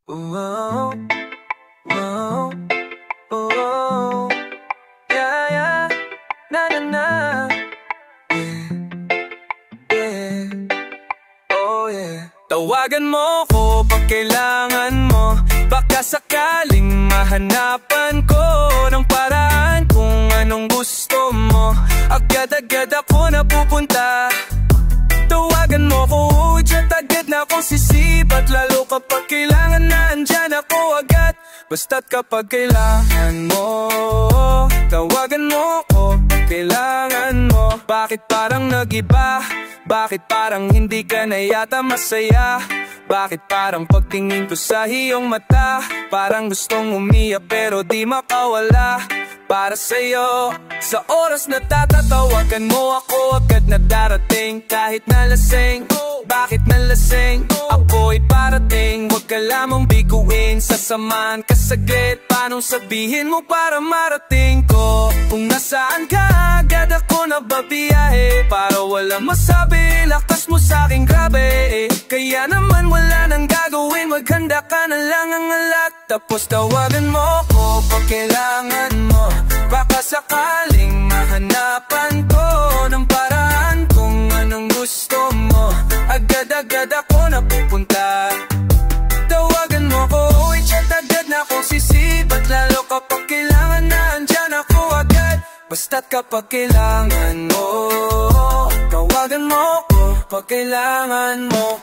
Oh, oh, oh, yeah, yeah, na na na, yeah, oh yeah. Tawagan mo ko pag kailangan mo, baka sakaling mahanapan ko ng paraan kung anong gusto mo. Agad-agad ako napupunta. Tawagan mo ko, chat agad na akong sisipat, lalo kapag kailangan na andyan ako agad. Basta't kapag kailangan mo, tawagan mo ko pag kailangan mo. Bakit parang nag-iba? Bakit parang hindi ka na yata masaya? Bakit parang pagtingin ko sa iyong mata, parang gustong umiyak pero di makawala? Para sa'yo, sa oras na tatatawagan mo ako, agad na darating kahit nalasing. Bakit nalasing? Ako'y parating, huwag ka lamang biguin. Sasamahan ka saglit, paano sabihin mo para marating ko? Kung nasaan ka, agad ako nababiyahe, para walang masabi, lakas mo sa'king grabe. Kaya naman wala nang gagawin, maghanda ka na lang ang alak. Tapos tawagan mo ko pag kailangan mo, baka sakaling mahanapan ko ng paraan kung anong gusto mo. Agad-agad ako napupunta. Tawagan mo ko, i-chat agad na akong sisipat, lalo kapag kailangan na andyan ako agad. Basta't kapag kailangan mo, tawagan mo ko pag kailangan mo.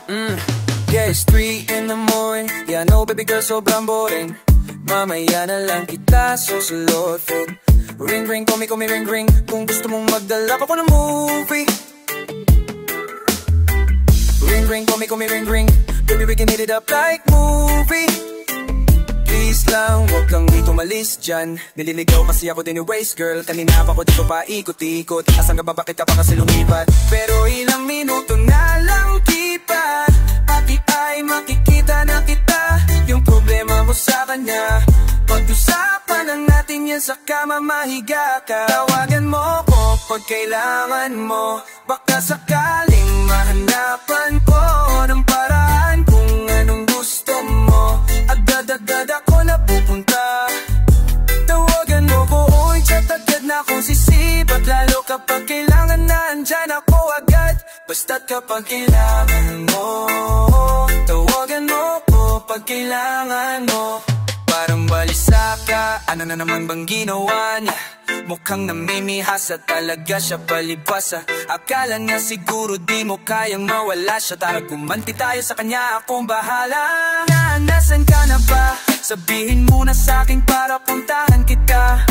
Yeah, it's 3 in the morning. Yeah, I know baby girl, sobrang boring. Mamaya na lang kita susulot. Ring ring, call me ring ring. Kung gusto mong magdala pa ko ng movie. Ring ring, call me ring ring. Baby we can hit it up like movie. Please lang, huwag kang tumalis dyan. Nililigaw kasi ako din ni Waze girl. Kanina pa ko dito pa ikot-ikot. Asan ka ba, bakit ka pa kasi lumipat? Pero ilang minuto na lang kita, pati ay makikita na kita. Yung problema mo sa kanya, pag-usapan lang natin yan sa kama, mahiga ka. Tawagan mo ko pag kailangan mo, baka sakaling mahanapan ko ng paraan kung anong gusto mo. Agad-agad ako napupunta. Tawagan mo ko, oy, chat agad na akong sisipat, lalo kapag kailangan na andyan ako agad. Basta't kapag kailangan mo, tawagan mo ko pag kailangan mo. Parang balisa ka, ano na naman bang ginawa niya? Mukhang namimihasa talaga siya palibasa. Akala niya siguro di mo kayang mawala siya. Tara gumanti tayo sa kanya, akong bahala. Nasaan ka na ba? Sabihin mo na sa'kin para puntahan kita.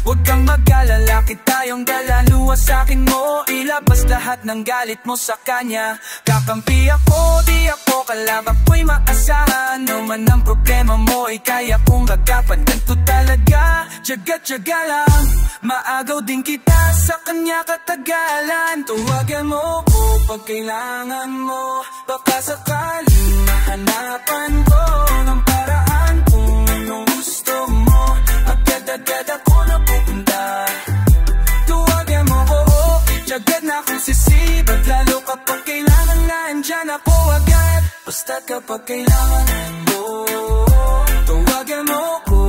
Huwag kang mag-alala, kita yung dala. Luwas sa'kin mo, ilabas lahat ng galit mo sa kanya. Kakampi ako, di ako kalab, ako'y maasahan. Ano man ang problema mo, ay kaya kong agapan. Ganto talaga, tiyaga-tiyaga lang. Maagaw din kita sa kanya katagalan. Tuwagan mo ko pag kailangan mo, baka sakaling mahanapan ko ng paraan kung anong gusto mo. Agad-agad ako napupunta. Tuwagan mo ko, tiyaga na akong sisipat, lalo kapag kailangan na andyan ako agad. Basta't kapag kailangan mo, tawagan mo ko.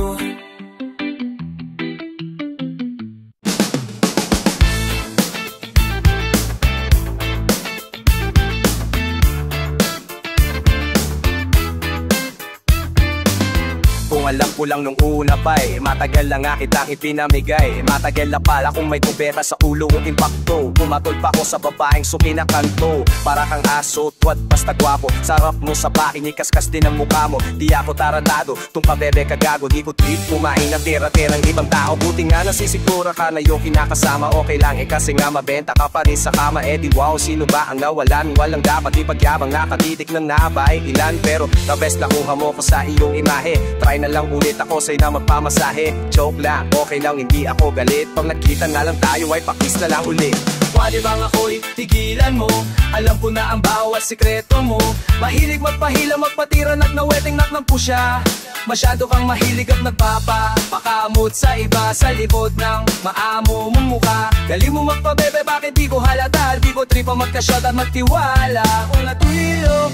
Kung alam ko lang nung una pa matagal na nga kitang ipinamigay. Matagal na pala kung may kubeta sa ulo ang impacto. Pumatol pa ako sa babaeng sukinakanto. Para kang aso, tuwad basta gwapo. Sarap mo sa baking, ikaskas din ang mukha mo. Di ako tarantado, tung pabebe kagago. Di ko trip, kumain ng tira-tirang ibang tao. Buti nga nasisigura ka na yung kinakasama. Okay lang kasi nga mabenta ka pa rin sa kama. Di wow, sino ba ang nawalan? Walang dapat ipagyabang, nakatitik ng nabay ilan. Pero the best nakuha mo ko sa iyong imahe. Try na lang ulit ako sa'yo na magpamasahe. Joke lang, okay lang, hindi ako galit. Pag nagkita na lang tayo ay pakis na lang ulit. Pwede bang ako'y tigilan mo? Alam ko na ang bawat sikreto mo. Mahilig magpahila, magpatira at naweteng nak ng pusya. Masyado kang mahilig at nagpapakamot sa iba sa likod ng maamo mong mukha. Galing mo magpabebe, bakit di ko halata? Di ko trip ang magka-shot at magtiwala. Kung natulilo,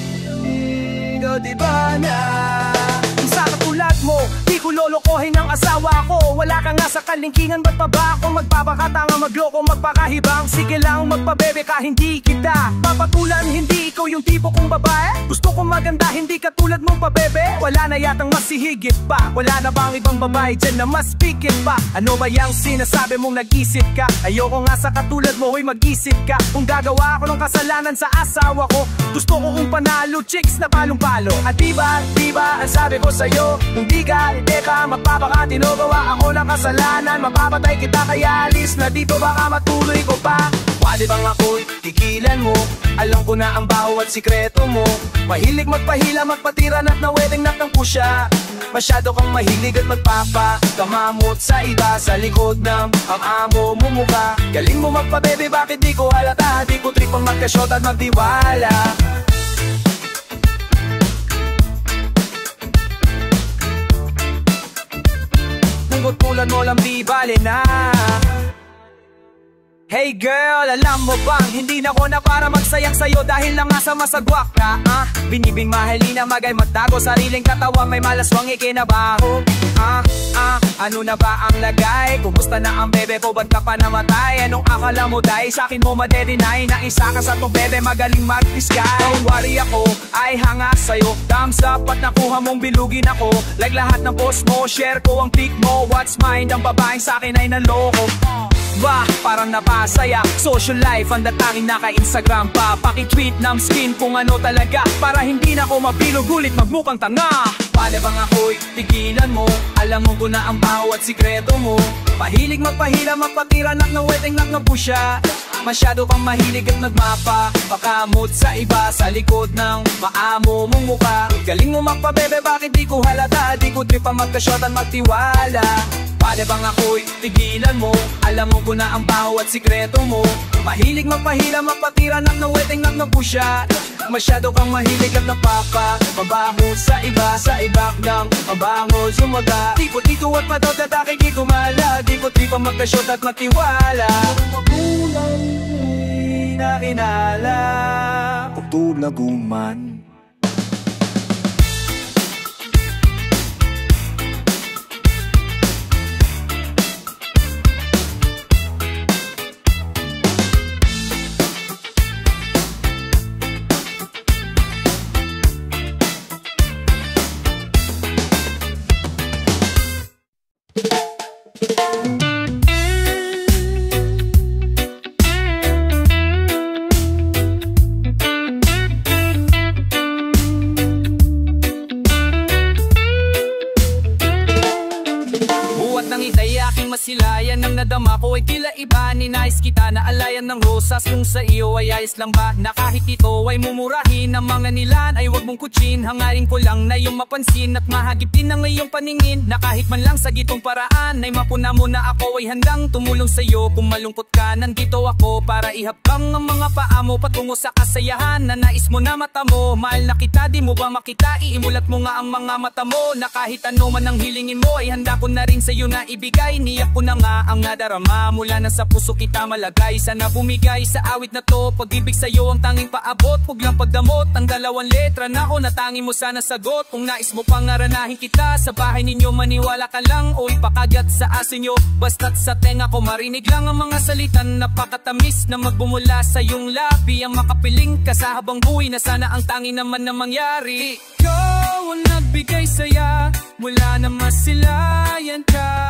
ikaw di ba na? Isa katulad mo, di ko lolokohin ang asawa ko. Wala ka nga sa kalingkingan, ba't pa ba ako magpapakatanga, magloko, magpakahibang? Sige lang magpabebe ka, hindi kita papatulan, hindi ikaw yung tipo kong babae. Gusto kong maganda, hindi katulad mong pabebe. Wala na yatang mas hihigit pa, wala na bang ibang babae dyan na mas pikit pa? Ano ba yung sinasabi mong nag-isip ka? Ayoko nga sa katulad mo, hoy mag-isip ka. Kung gagawa ako ng kasalanan sa asawa ko, gusto ko kung panalo, chicks na palong-palo. At diba, ang sabi ko sa'yo, kung di ka, hindi ka magpapakatino, gawa ako ng kasalanan, mapapatay kita kaya alis na dito, baka matuloy ko pa. Pwede bang ako'y tigilan mo? Alam ko na ang baho at sikreto mo. Mahilig magpahila, magpatiran at nawedeng nak ng pusya. Masyado kang mahilig at magpapakamamot sa iba sa likod ng ang amo mo mukha. Galing mo magpabebe, bakit di ko halata? Di ko trip ang magka-shot at magtiwala. Kung tulad mo lang di bale na. Hey girl, alam mo bang hindi na ko na para magsayang sa'yo dahil lang nga sa masagwak ka, Binibing mahalina, magay magtago sariling katawan, may malaswang ikinabaho, Ano na ba ang lagay? Kumusta na ang bebe ko? Ba't ka pa namatay? Anong akala mo dahil sa'kin mo madedenay? Na isa ka sa to bebe, magaling mag-disguise. Don't worry, ako ay hanga sa'yo. Thumbs up at nakuha mong bilugin ako. Like lahat ng post mo, share ko ang pic mo. What's mine? Ang babaeng sa'kin ay naloko. Bah, parang napasaya. Social life, ang datangin naka-Instagram pa. Paki-tweet ng skin kung ano talaga, para hindi na ko mabilog ulit magmukhang tanga. Paano bang ako'y tigilan mo? Alam mo ko na ang baho at sikreto mo. Pahilig magpahila, magpatira nak na weteng nak na pusya. Masyado kang mahilig at nagpapakamot sa iba sa likod ng maamo mong mukha. Galing mo magpabebe, bakit di ko halata? Di ko trip ang magka-shot at magtiwala. Paano bang ako'y tigilan mo? Alam mo ko na ang baho at sikreto mo. Mahilig magpahila, magpatira nak na weteng nak na pusya. Masyado kang mahilig at napapabaho sa ibak ng mabango sumaga. Di ko dito at patotadaki, di ko mahala. Di ko trip ang magka-shot at magtiwala. Magulang na inala kung naguman. Masilayan ang nadama ko ay tila iba. Ninais kita na alayan ng rosas, kung sa iyo ay ayos lang ba? Na kahit ito ay mumurahin, ang mga nilan ay wag mong kutsin. Hangarin ko lang na iyong mapansin at mahagip din ang iyong paningin. Na kahit man lang sa gitong paraan ay mapuna mo na ako ay handang tumulong sa iyo. Kung malungkot ka, nandito ako para ihapkang ang mga paa mo patungo sa kasayahan na nais mo na mata mo. Mahal na kita, di mo ba makita? Iimulat mo nga ang mga mata mo. Na kahit ano man ang hilingin mo ay handa ko na rin sa iyo na ibigay. Niyak ko na nga ang nadarama, mula na sa puso kita malagay. Sana bumigay sa awit na to, pag-ibig sa'yo ang tanging paabot. Huwag lang pagdamot, ang dalawang letra na ako natangi mo sana sagot. Kung nais mo pangaranahin kita sa bahay ninyo, maniwala ka lang o ipakagat sa asin nyo. Basta't sa tenga ko marinig lang ang mga salitan napakatamis na magbumula sa iyong labi. Ang makapiling ka sa habang buhay na sana ang tangi naman na mangyari. Ikaw ang nagbigay saya, mula na masilayan ka.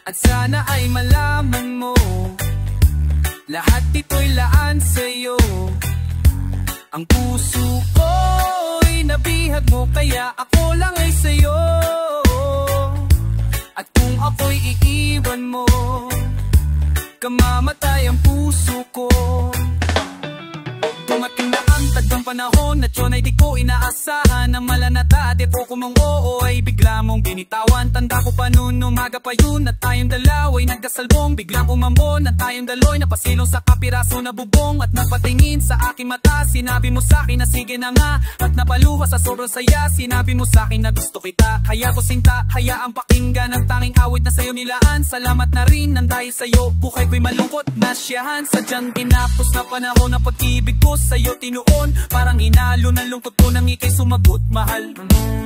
At sana ay malaman mo, lahat ito'y laan sa'yo. Ang puso ko'y nabihag mo, kaya ako lang ay sa'yo. At kung ako'y iiwan mo, kamamatay ang puso ko. Dumating na ang tagdang panahon at yun ay di ko inaasa. inaasahan na malanata. Defo ko mong oo ay bigla mong binitawan. Tanda ko pa noon umaga pa yun at tayong dalaw ay nagkasalbong. Biglang umambon at tayong daloy napasilong sa kapiraso na bubong. At napatingin sa aking mata, sinabi mo sa'kin na sige na nga. At napaluha sa sobrang saya, sinabi mo sa'kin na gusto kita. Kaya ko sinta, hayaan pakinggan ang tanging awit na sa'yo nilaan. Salamat na rin nang dahil sa'yo buhay ko'y malungkot na siyahan. Sadyang tinapos na panahon na pag-ibig ko sa'yo tinuon. Parang inalo ng lungkot ko nang ikay sumagot, mahal.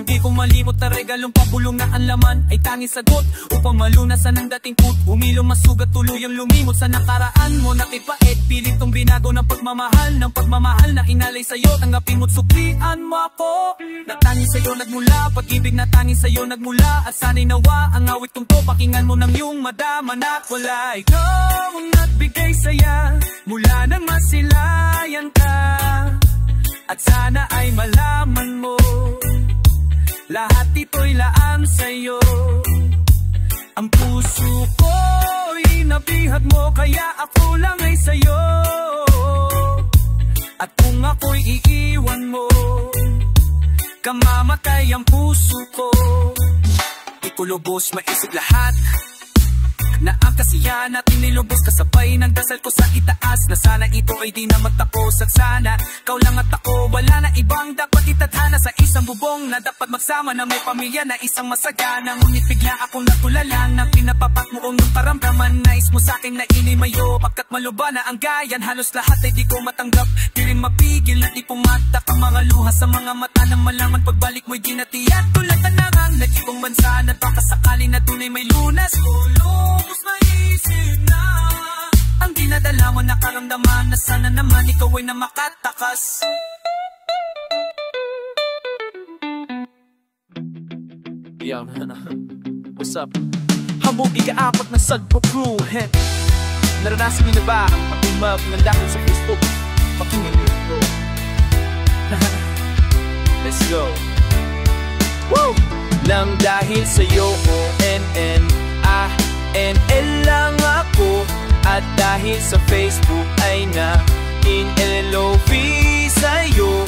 Di ko malimot na regalong pabulong na ang laman ay tanging sagot upang malunasan ang dating put. Umilong masugat tuluyang lumimot sa nakaraan mo nakipait. Pilit tong binago ng pagmamahal na inalay sa'yo. Tanggapin mo't suklian mo ako. Natanging sa'yo nagmula, pag-ibig na tanging sa'yo nagmula. At sana'y nawa ang awit kong to, pakinggan mo nang iyong madama na wala. Ikaw ang nagbigay saya mula nang masilayan ka. At sana ay malaman mo lahat ito'y laan sa'yo. Ang puso ko'y nabihag mo kaya ako lang ay sa'yo. At kung ako'y iiwan mo, kamamatay ang puso ko. Di ko lubos maisip lahat na ang kasiyahan natin nilubos kasabay ng dasal ko sa itaas na sana ito ay di na magtapos. At sana ikaw lang at ako, wala na ibang dapat itadhana sa isang bubong na dapat magsama na may pamilya na isang masagana. Ngunit bigla akong natulala na pinapapak mo ang paramdaman. Nais mo sa'kin na inimayo pagkat maluba na ang gayan. Halos lahat ay di ko matanggap, di rin mapigil na di pumatak ang mga luha sa mga mata ng malaman. Pagbalik mo'y ginatiyan tulad na nga nag-ibang bansa na baka sakali na tunay may lunas. Lubos maisip na ang dinadala mo nakaramdaman na sana naman ikaw ay na makatakas. Yo, what's up? Hamog ikaapat na sagpo crew. Naranasan niyo na ba ang mag-umab ng dahil sa Facebook? Pakinggan niyo. Let's go. Woo! Nang dahil sa'yo O-N-N-A-N-L lang ako. At dahil sa Facebook ay na-in-L-O-V sa'yo.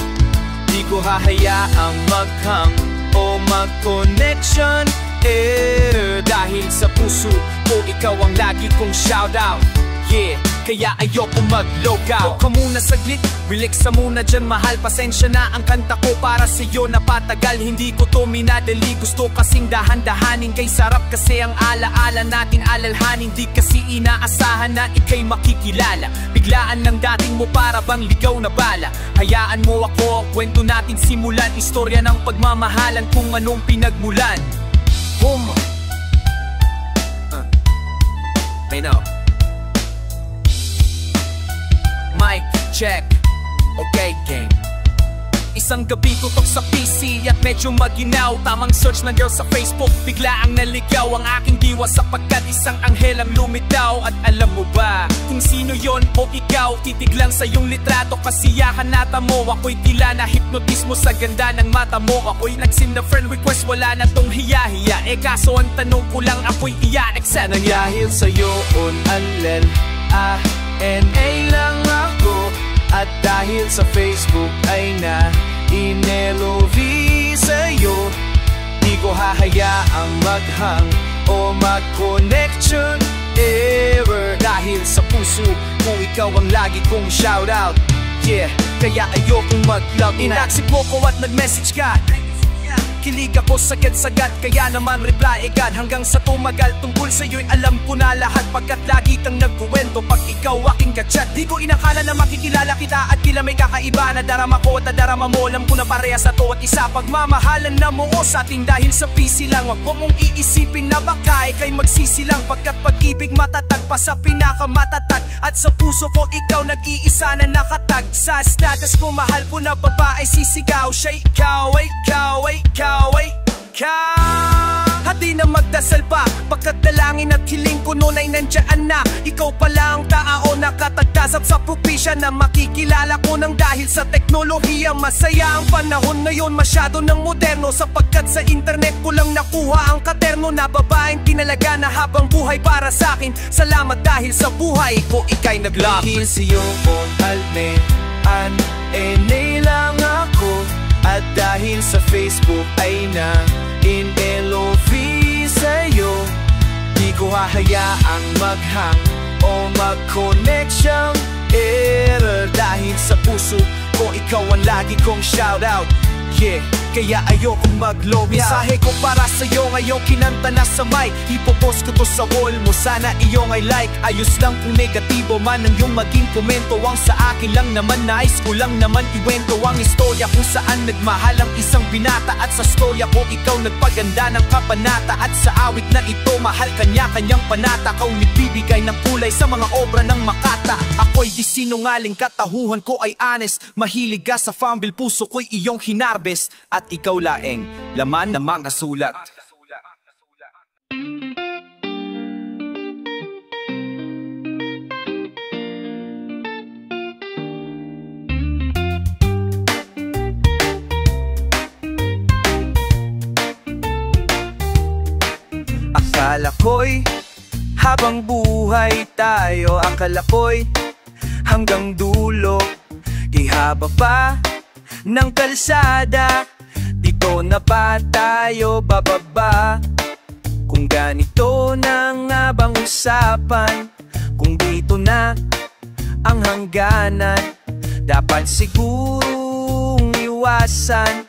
Di ko hahayaang maghang o mag-connection dahil sa puso ko ikaw ang lagi kong shoutout. Yeah, kaya ayoko mag-logout. Ka muna saglit, relax sa muna dyan mahal. Pasensya na ang kanta ko para sa'yo napatagal. Hindi ko to minadali, gusto kasing dahan-dahanin. Kay sarap kasi ang alaala natin alalhanin. Di kasi inaasahan na ikay makikilala. Biglaan ng dating mo para bang ligaw na bala. Hayaan mo ako, kwento natin simulan. Istorya ng pagmamahalan kung anong pinagmulan. Boom! I know. Mic check. Okay, game. Isang gabi tutok sa PC at medyo maginaw. Tamang search ng girl sa Facebook, bigla ang naligaw ang aking diwa sapagkat isang anghel ang lumitaw. At alam mo ba kung sino yon o ikaw? Titig lang sa iyong litrato, kasiyahan nata mo. Ako'y tila na hypnotismo sa ganda ng mata mo. Ako'y nag-send na friend request, wala na tong hiya-hiya. Kaso ang tanong ko lang, ako'y iyanak sa nangyahil sa'yo on-anlen A-N-A lang ako. At dahil sa Facebook ay na-in-L-O-V sa'yo. Di ko hahayaang maghang o mag-connection ever. Dahil sa puso ko ikaw ang lagi kong shoutout. Yeah, kaya ayokong mag-love. Inaksip mo ko at nag-message ka. Kilig ako sagad-sagad, kaya naman reply agad. Hanggang sa tumagal, tungkol sa'yo'y alam ko na lahat. Pagkat lagi kang nagkuwento pag ikaw aking kachat. Di ko inakala na makikilala kita at tila may kakaiba na darama ko at nadarama mo. Alam ko na parehas sa to at isa pagmamahalan na mo sa ating dahil sa PC lang. Wag mo mong iisipin na baka ika'y magsisilang. Pagkat pag-ibig matatag pa sa pinakamatatag. At sa puso ko ikaw nag-iisa na nakatag. Sa status ko mahal ko na babae sisigaw. Siya ikaw, ikaw, ikaw, hati na magdasal pa, pagkat dalangin at hiling ko noon ay nandiyan na. Ikaw pala ang tao nakatagdas at sa propisya na makikilala ko nang dahil sa teknolohiya. Masaya ang panahon ngayon, masyado ng moderno. Sapagkat sa internet ko lang nakuha ang katerno na babaeng tinalaga na habang buhay para sa akin. Salamat dahil sa buhay ko ika'y nag-love. Dahil sa'yo on alme an lang ako. At dahil sa Facebook ay na-in-LOV sa'yo, di ko hahayaang mag-hang o mag-connect-siyang error. Dahil sa puso ko ikaw ang lagi kong shoutout. Yeah, kaya ayokong mag-love. Mensahe ko para sa'yo ngayon kinanta na sa mic. Ipopost ko to sa wall mo, sana iyong ay like. Ayos lang kung negatibo man ang iyong maging komento. Ang sa akin lang naman, nais ko lang naman iwento ang istorya kung saan nagmahal ang isang binata. At sa storya ko ikaw nagpaganda ng kabanata. At sa awit na ito mahal kanya-kanyang panata. Kau nagbibigay ng kulay sa mga obra ng Makata. Ako'y di sinungaling, katahuhan ko ay honest. Mahilig ka sa fumble, puso ko'y iyong hinarbes. At ikaw laeng, laman na mga sulat. Akala ko'y habang buhay tayo, akala ko'y hanggang dulo, di haba pa ng kalsada, dito na ba tayo bababa? Kung ganito na nga bang usapan, kung dito na ang hangganan, dapat sigurong iwasan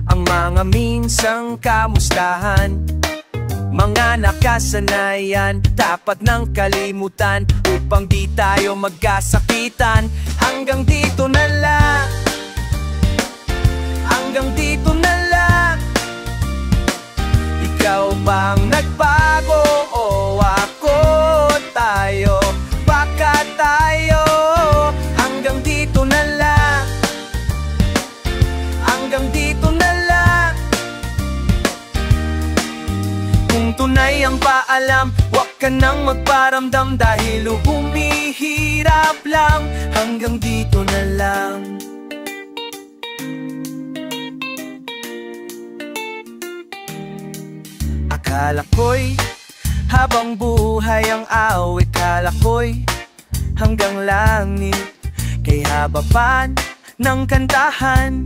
ang mga minsang kamustahan. Mga nakasanayan, dapat nang kalimutan upang di tayo magkasakitan. Hanggang dito na lang, hanggang dito na lang. Ikaw bang nagbago o ako? Tayo, baka tayo. Hanggang dito na lang, hanggang dito na lang. Kung tunay ang paalam, wag ka nang magparamdam dahil humihirap lang. Hanggang dito na lang. Akala ko'y habang buhay ang awit, akala ko'y hanggang langit, kay haba pa ng kantahan,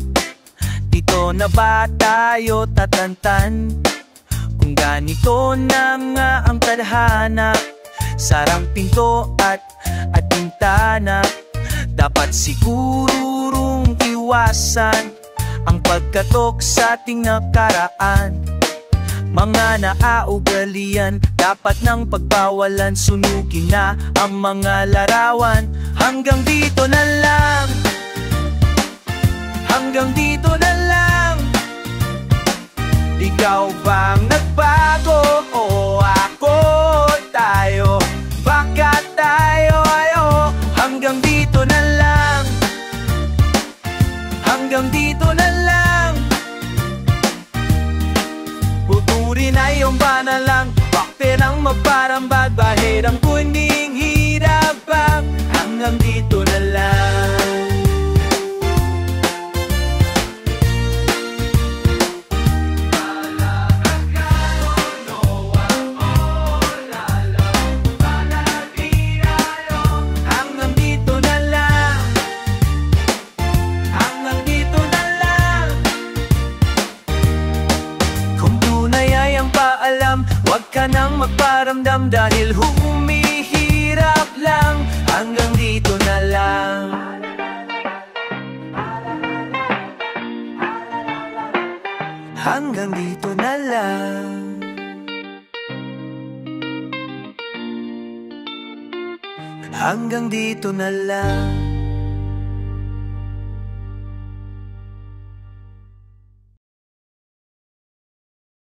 dito na ba tayo tatantan? Kung ganito na nga ang tadhana, sarang pinto at bintana, dapat sigurong iwasan ang pagkatok sa ating nakaraan. Mga naaugalian, dapat nang pagbawalan, sunugin na ang mga larawan. Hanggang dito na lang, hanggang dito na lang. Ikaw bang nagbago o ako? Tayo, baka tayo ayo. Hanggang dito na lang, hanggang dito na lang. Buturin ay iyong banalang, bakit ang magparambag, bahid ang kuning hirapang. Hanggang dito na lang. Huwag ka nang magparamdam dahil humihirap lang. Hanggang dito na lang. Hanggang dito na lang. Hanggang dito na lang.